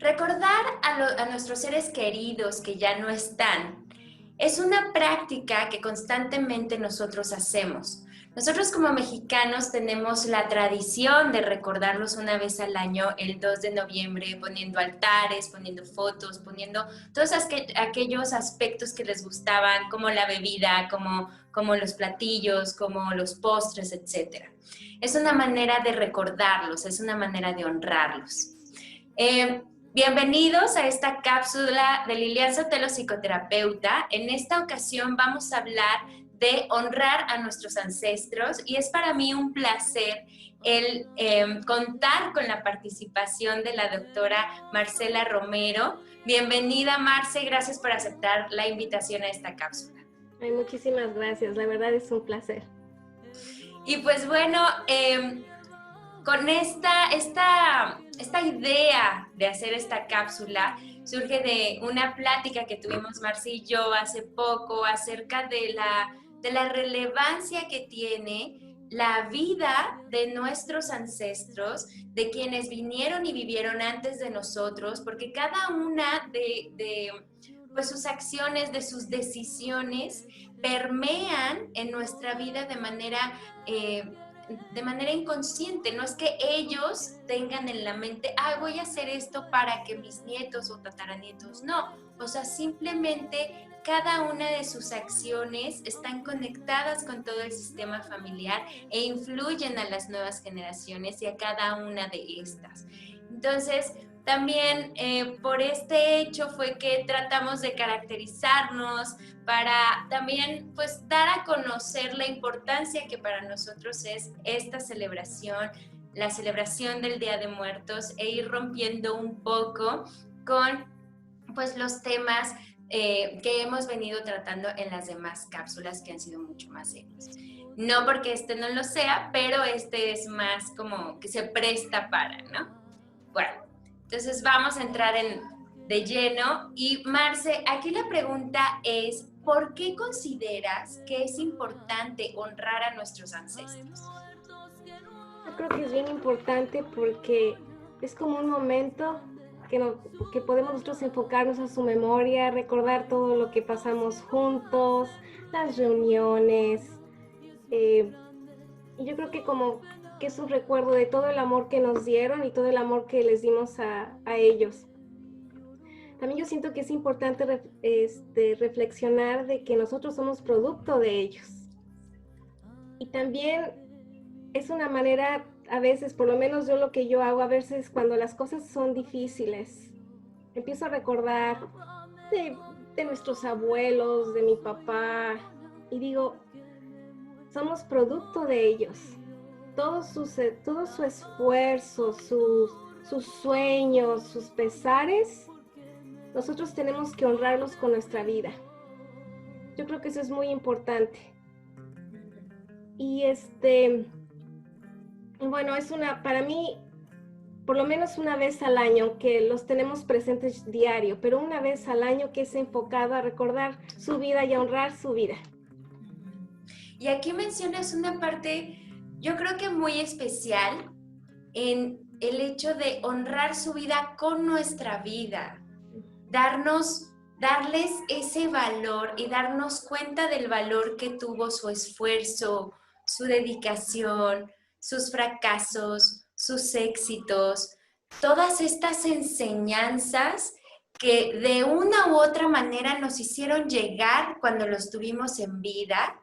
Recordar a nuestros seres queridos que ya no están es una práctica que constantemente nosotros hacemos. Nosotros como mexicanos tenemos la tradición de recordarlos una vez al año, el 2 de noviembre, poniendo altares, poniendo fotos, poniendo todos aquellos aspectos que les gustaban, como la bebida, como los platillos, como los postres, etc. Es una manera de recordarlos, es una manera de honrarlos. Bienvenidos a esta cápsula de Lilian Sotelo, psicoterapeuta. En esta ocasión vamos a hablar de honrar a nuestros ancestros y es para mí un placer el contar con la participación de la doctora Marcela Romero. Bienvenida, Marce, gracias por aceptar la invitación a esta cápsula. Ay, muchísimas gracias, la verdad es un placer. Y pues bueno, con esta idea de hacer esta cápsula surge de una plática que tuvimos Marci y yo hace poco acerca de la relevancia que tiene la vida de nuestros ancestros, de quienes vinieron y vivieron antes de nosotros, porque cada una de pues sus acciones, de sus decisiones, permean en nuestra vida de manera inconsciente. No es que ellos tengan en la mente, voy a hacer esto para que mis nietos o tataranietos, no. O sea, simplemente cada una de sus acciones están conectadas con todo el sistema familiar e influyen a las nuevas generaciones y a cada una de estas. Entonces, también por este hecho fue que tratamos de caracterizarnos para también pues dar a conocer la importancia que para nosotros es esta celebración, la celebración del Día de Muertos, e ir rompiendo un poco con pues los temas que hemos venido tratando en las demás cápsulas que han sido mucho más serios. No porque este no lo sea, pero este es más como que se presta para, ¿no? Bueno, entonces vamos a entrar de lleno. Y Marce, aquí la pregunta es, ¿por qué consideras que es importante honrar a nuestros ancestros? Yo creo que es bien importante porque es como un momento que podemos nosotros enfocarnos a su memoria, recordar todo lo que pasamos juntos, las reuniones. Y yo creo que como que es un recuerdo de todo el amor que nos dieron y todo el amor que les dimos a ellos. También yo siento que es importante reflexionar de que nosotros somos producto de ellos. Y también es una manera, a veces, por lo menos yo lo que yo hago, a veces cuando las cosas son difíciles, empiezo a recordar de nuestros abuelos, de mi papá, y digo, somos producto de ellos. Todo su esfuerzo, sus sueños, sus pesares, nosotros tenemos que honrarlos con nuestra vida. Yo creo que eso es muy importante. Y bueno, para mí, por lo menos una vez al año, que los tenemos presentes diario, pero una vez al año que es enfocado a recordar su vida y a honrar su vida. Y aquí mencionas una parte, yo creo que muy especial, en el hecho de honrar su vida con nuestra vida. Darles ese valor y darnos cuenta del valor que tuvo su esfuerzo, su dedicación, sus fracasos, sus éxitos, todas estas enseñanzas que de una u otra manera nos hicieron llegar cuando los tuvimos en vida,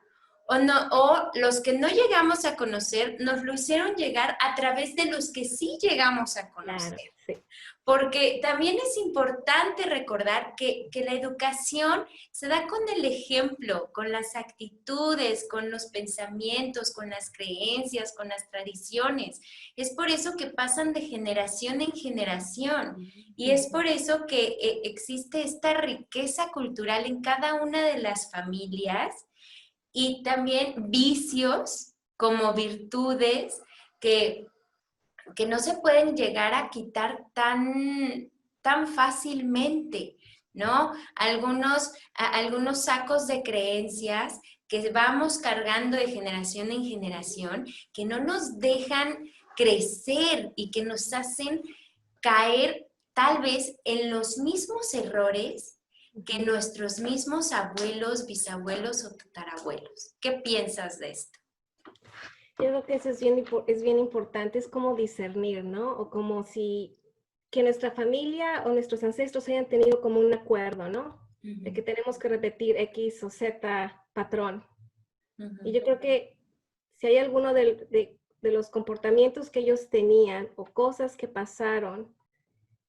o los que no llegamos a conocer, nos lo hicieron llegar a través de los que sí llegamos a conocer. Claro, sí. Porque también es importante recordar que la educación se da con el ejemplo, con las actitudes, con los pensamientos, con las creencias, con las tradiciones. Es por eso que pasan de generación en generación. Y es por eso que existe esta riqueza cultural en cada una de las familias, y también vicios como virtudes que no se pueden llegar a quitar tan fácilmente, ¿no? Algunos sacos de creencias que vamos cargando de generación en generación, que no nos dejan crecer y que nos hacen caer tal vez en los mismos errores que nuestros mismos abuelos, bisabuelos o tatarabuelos. ¿Qué piensas de esto? Yo creo que eso es bien importante, es como discernir, ¿no? O como si que nuestra familia o nuestros ancestros hayan tenido como un acuerdo, ¿no? De que tenemos que repetir X o Z patrón. Y yo creo que si hay alguno de los comportamientos que ellos tenían o cosas que pasaron,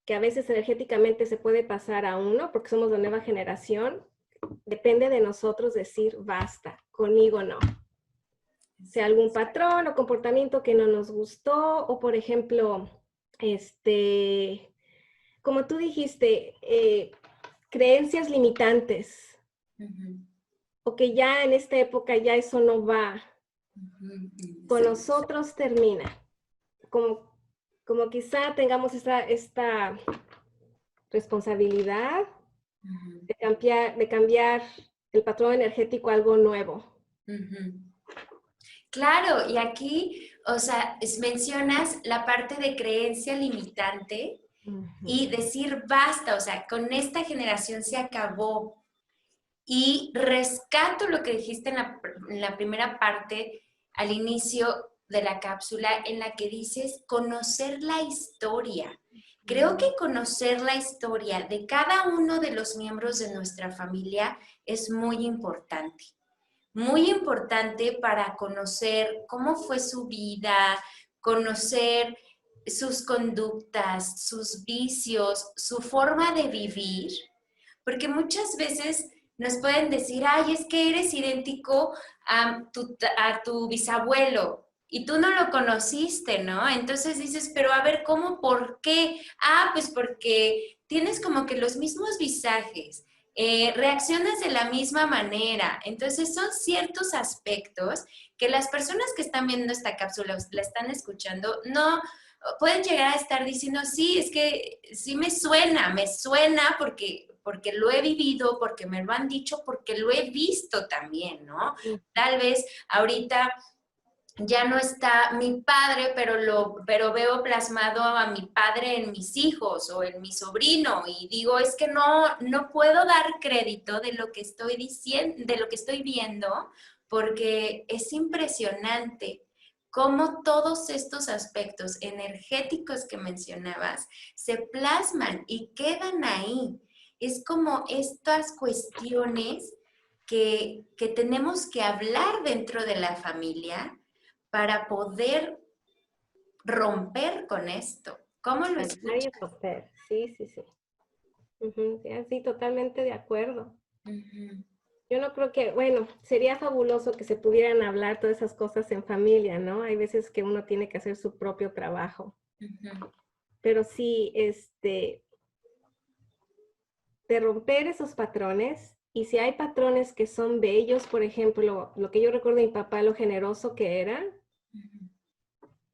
que a veces energéticamente se puede pasar a uno, porque somos de nueva generación, depende de nosotros decir, basta, conmigo no. Sea algún patrón o comportamiento que no nos gustó, o por ejemplo, como tú dijiste, creencias limitantes, o que ya en esta época ya eso no va, con nosotros termina. Como quizá tengamos esta responsabilidad de cambiar el patrón energético a algo nuevo. Claro, y aquí, o sea, mencionas la parte de creencia limitante y decir basta, o sea, con esta generación se acabó. Y rescato lo que dijiste en la primera parte, al inicio de la cápsula, en la que dices conocer la historia. Creo que conocer la historia de cada uno de los miembros de nuestra familia es muy importante. Muy importante para conocer cómo fue su vida, conocer sus conductas, sus vicios, su forma de vivir, porque muchas veces nos pueden decir, ay, es que eres idéntico a tu bisabuelo y tú no lo conociste, ¿no? Entonces dices, pero a ver, ¿cómo? ¿Por qué? Ah, pues porque tienes como que los mismos visajes, reaccionas de la misma manera. Entonces son ciertos aspectos que las personas que están viendo esta cápsula, la están escuchando, no pueden llegar a estar diciendo, sí, es que sí me suena porque lo he vivido, porque me lo han dicho, porque lo he visto también, ¿no? Tal vez ahorita ya no está mi padre, pero veo plasmado a mi padre en mis hijos o en mi sobrino y digo, es que no puedo dar crédito de lo que estoy diciendo, de lo que estoy viendo, porque es impresionante cómo todos estos aspectos energéticos que mencionabas se plasman y quedan ahí. Es como estas cuestiones que tenemos que hablar dentro de la familia para poder romper con esto. ¿Cómo lo escuchas? Sí, sí, sí. Sí, totalmente de acuerdo. Yo no creo que, bueno, sería fabuloso que se pudieran hablar todas esas cosas en familia, ¿no? Hay veces que uno tiene que hacer su propio trabajo. Pero sí, de romper esos patrones, y si hay patrones que son bellos, por ejemplo, lo que yo recuerdo de mi papá, lo generoso que era,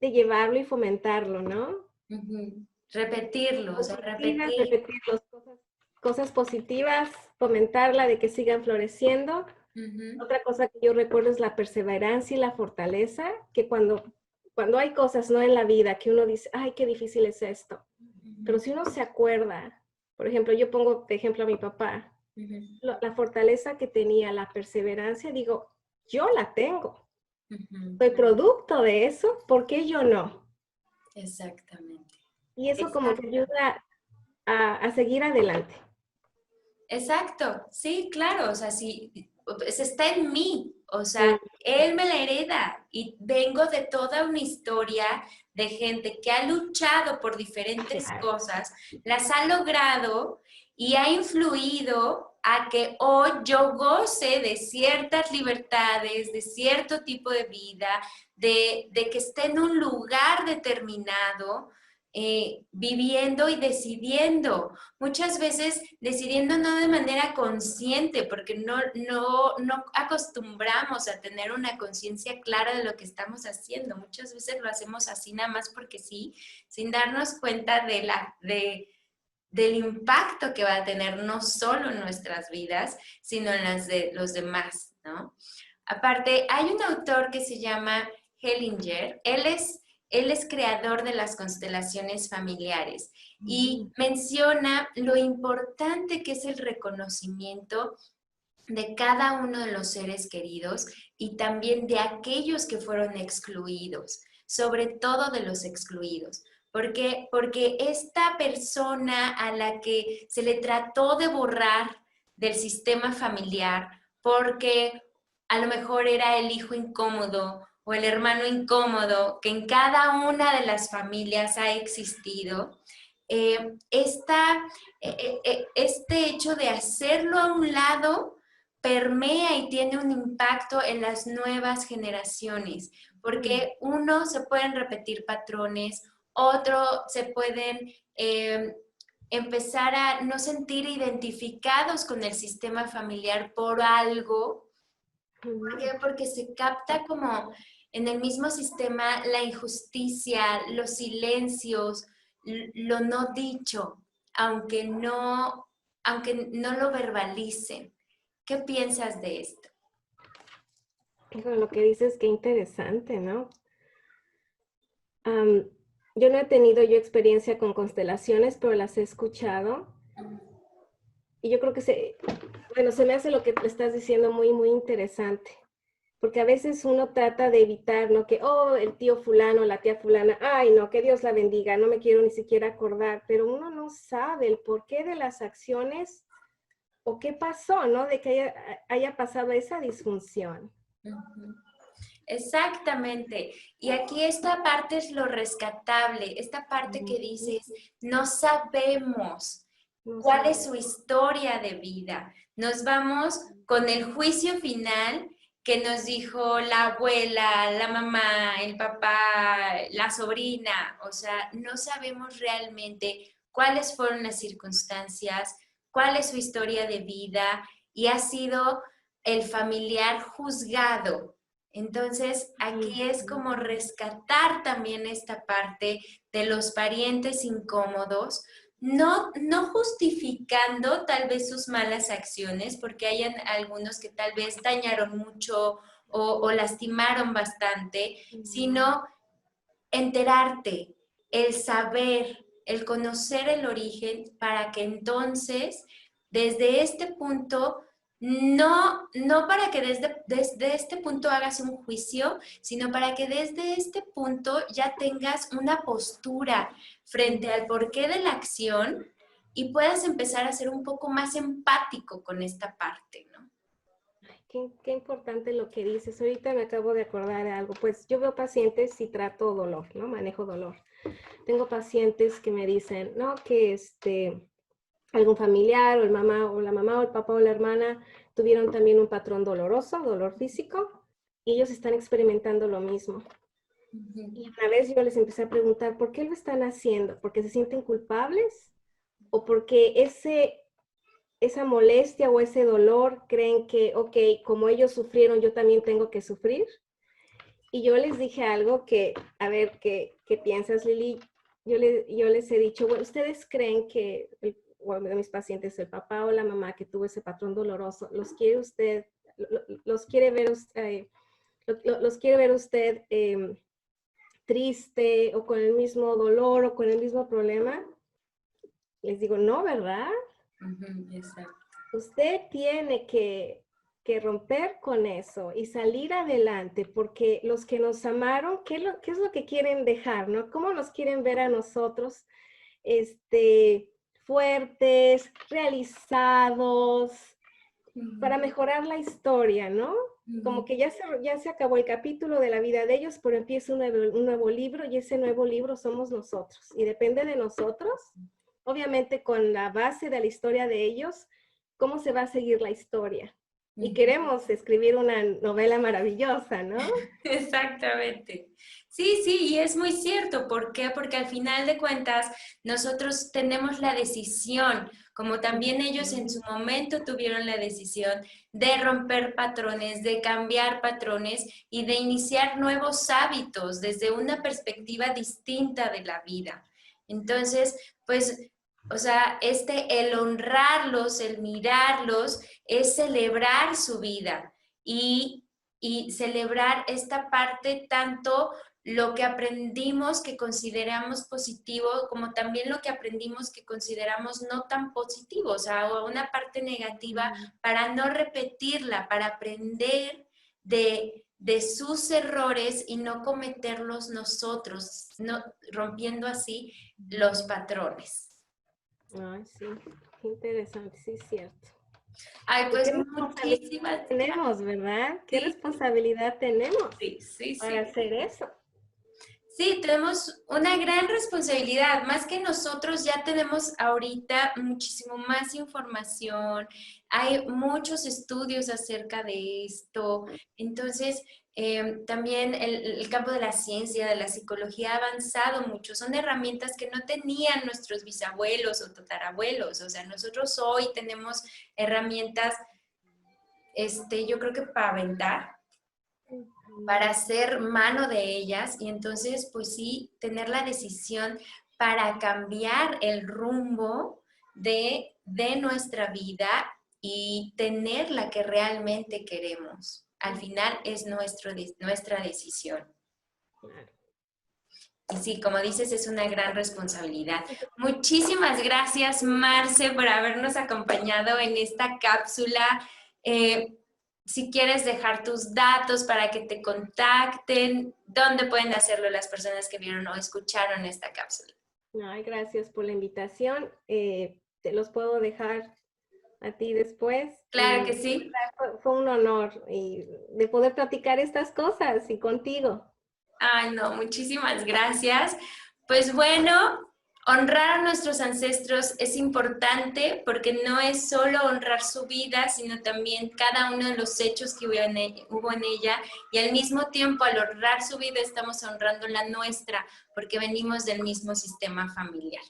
de llevarlo y fomentarlo, ¿no? Repetirlo, o sea, repetir. Repetirlos, cosas positivas, fomentarla de que sigan floreciendo. Otra cosa que yo recuerdo es la perseverancia y la fortaleza, que cuando hay cosas, ¿no? En la vida que uno dice, ay, qué difícil es esto. Pero si uno se acuerda, por ejemplo, yo pongo de ejemplo a mi papá, la fortaleza que tenía, la perseverancia, digo, yo la tengo. Soy producto de eso, ¿por qué yo no? Exactamente. Y eso como que ayuda a seguir adelante. Exacto, sí, claro, o sea, sí, pues está en mí, o sea, él me la hereda y vengo de toda una historia de gente que ha luchado por diferentes cosas, las ha logrado y ha influido a que hoy yo goce de ciertas libertades, de cierto tipo de vida, de que esté en un lugar determinado. Viviendo y decidiendo, muchas veces decidiendo no de manera consciente, porque no acostumbramos a tener una conciencia clara de lo que estamos haciendo. Muchas veces lo hacemos así nada más porque sí, sin darnos cuenta del impacto que va a tener no solo en nuestras vidas, sino en las de los demás, ¿no? Aparte, hay un autor que se llama Hellinger. Él es él es creador de las constelaciones familiares y menciona lo importante que es el reconocimiento de cada uno de los seres queridos y también de aquellos que fueron excluidos, sobre todo de los excluidos. ¿Por qué? Porque esta persona a la que se le trató de borrar del sistema familiar, porque a lo mejor era el hijo incómodo o el hermano incómodo, que en cada una de las familias ha existido, este hecho de hacerlo a un lado permea y tiene un impacto en las nuevas generaciones, porque uno se pueden repetir patrones, otro se pueden empezar a no sentir identificados con el sistema familiar por algo. ¿Por qué? Porque se capta como en el mismo sistema la injusticia, los silencios, lo no dicho, aunque no lo verbalicen. ¿Qué piensas de esto? Lo que dices, qué interesante, ¿no? Yo no he tenido experiencia con constelaciones, pero las he escuchado. Y yo creo que se me hace lo que te estás diciendo muy, muy interesante. Porque a veces uno trata de evitar, ¿no? Que, oh, el tío fulano, la tía fulana, ay, no, que Dios la bendiga, no me quiero ni siquiera acordar. Pero uno no sabe el porqué de las acciones o qué pasó, ¿no? De que haya pasado esa disfunción. Exactamente. Y aquí esta parte es lo rescatable, esta parte que dices, no sabemos cuál es su historia de vida. Nos vamos con el juicio final que nos dijo la abuela, la mamá, el papá, la sobrina. O sea, no sabemos realmente cuáles fueron las circunstancias, cuál es su historia de vida y ha sido el familiar juzgado. Entonces, aquí es como rescatar también esta parte de los parientes incómodos, no justificando tal vez sus malas acciones, porque hay algunos que tal vez dañaron mucho o lastimaron bastante, sino enterarte, el saber, el conocer el origen para que entonces, desde este punto, no para que desde este punto hagas un juicio, sino para que desde este punto ya tengas una postura frente al porqué de la acción y puedas empezar a ser un poco más empático con esta parte, ¿no? Qué importante lo que dices. Ahorita me acabo de acordar de algo. Pues yo veo pacientes y trato dolor, ¿no? Manejo dolor. Tengo pacientes que me dicen, no, que algún familiar o la mamá o el papá o la hermana tuvieron también un patrón doloroso, dolor físico, y ellos están experimentando lo mismo. Y una vez yo les empecé a preguntar, ¿por qué lo están haciendo? ¿Porque se sienten culpables? ¿O porque esa molestia o ese dolor creen que, ok, como ellos sufrieron, yo también tengo que sufrir? Y yo les dije algo que, a ver, ¿qué piensas, Lili? Yo les he dicho, bueno, ¿ustedes creen que uno de mis pacientes, el papá o la mamá que tuvo ese patrón doloroso, los quiere ver usted triste o con el mismo dolor o con el mismo problema? Les digo, no, ¿verdad? Exacto. Usted tiene que romper con eso y salir adelante, porque los que nos amaron, ¿qué es lo que quieren dejar, no? ¿Cómo nos quieren ver a nosotros, fuertes, realizados, para mejorar la historia, ¿no? Como que ya se acabó el capítulo de la vida de ellos, pero empieza un nuevo libro y ese nuevo libro somos nosotros. Y depende de nosotros, obviamente con la base de la historia de ellos, cómo se va a seguir la historia. Y queremos escribir una novela maravillosa, ¿no? Exactamente. Sí, sí, y es muy cierto. ¿Por qué? Porque al final de cuentas nosotros tenemos la decisión, como también ellos en su momento tuvieron la decisión de romper patrones, de cambiar patrones y de iniciar nuevos hábitos desde una perspectiva distinta de la vida. Entonces, pues, o sea, el honrarlos, el mirarlos, es celebrar su vida y celebrar esta parte tanto lo que aprendimos que consideramos positivo, como también lo que aprendimos que consideramos no tan positivo, o sea, una parte negativa, para no repetirla, para aprender de sus errores y no cometerlos nosotros, no, rompiendo así los patrones. Ay, sí, qué interesante, sí, es cierto. Ay, ¿Y pues qué responsabilidad muchísimas tenemos, verdad? ¿Qué gracias. responsabilidad tenemos Sí, sí, para sí. hacer eso? Sí, tenemos una gran responsabilidad, más que nosotros ya tenemos ahorita muchísimo más información, hay muchos estudios acerca de esto, entonces también el campo de la ciencia, de la psicología ha avanzado mucho, son herramientas que no tenían nuestros bisabuelos o tatarabuelos, o sea, nosotros hoy tenemos herramientas, yo creo que para aventar, para hacer mano de ellas y entonces pues sí, tener la decisión para cambiar el rumbo de nuestra vida y tener la que realmente queremos. Al final es nuestra decisión. Claro. Y sí, como dices, es una gran responsabilidad. Muchísimas gracias, Marce, por habernos acompañado en esta cápsula. Si quieres dejar tus datos para que te contacten, ¿dónde pueden hacerlo las personas que vieron o escucharon esta cápsula? Ay, gracias por la invitación. Te los puedo dejar a ti después. Claro que Y sí. fue un honor de poder platicar estas cosas y contigo. Ay, no, muchísimas gracias. Pues bueno, honrar a nuestros ancestros es importante porque no es solo honrar su vida, sino también cada uno de los hechos que hubo en ella y al mismo tiempo al honrar su vida estamos honrando la nuestra porque venimos del mismo sistema familiar.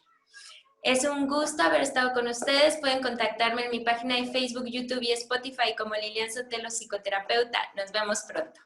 Es un gusto haber estado con ustedes. Pueden contactarme en mi página de Facebook, YouTube y Spotify como Lilian Sotelo, psicoterapeuta. Nos vemos pronto.